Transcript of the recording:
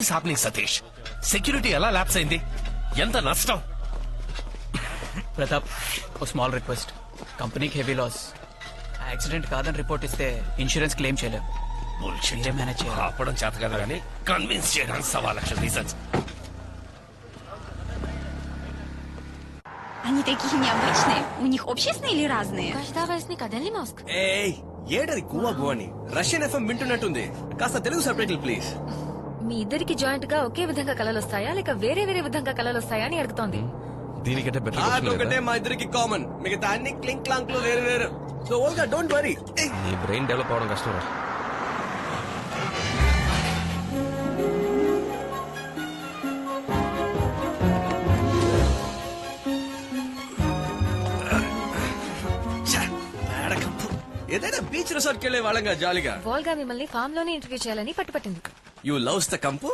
Happening Satish? Security ఎలా lapse అయింది? ఎంత నష్టం? ప్రతాప్, ఓ స్మాల్ రిక్వెస్ట్. కంపెనీకి హెవీ లాస్. యాక్సిడెంట్ కాదని రిపోర్ట్ ఇస్తే ఇన్సూరెన్స్ క్లెయిమ్ చేయలేం. Bullshit. మీరే మేనేజ్ చేయాలి. ఆపడం చేత కదా కానీ కన్విన్స్ చేయడానికి 1,000,000 రీజన్స్. Они такие необычные. У них общественные или разные? Каждого из них один мозг. ఏయ్ ఏడది గువా గువాని రష్యన్ ఎఫ్ఎం వింటున్నట్టుంది. కాస్త తెలుగు సబ్టైటిల్ ప్లీజ్. మీ ఇద్దరికి జాయింట్ గా ఒకే విధంగా కలలు వస్తాయా లేక వేరే వేరే విధంగా కలలు వస్తాయా అని అడుగుతోంది. దీనికంటే బెటర్ అదొకటే మా ఇద్దరికి కామన్, మిగతా అన్ని క్లింక్ క్లాంక్ లో వేరు వేరు. So Olga don't worry. ఈ బ్రెయిన్ డెవలప్ అవడం కష్టం రా. ఏదైనా బీచ్ రిసార్ట్ కెళ్లే వాళ్ళంగా జాలీగా. వాల్గా మిమ్మల్ని ఫామ్ లోనే ఇంటర్వ్యూ చేయాలని పట్టుపట్టింది. యూ లవ్స్ ద కంపు.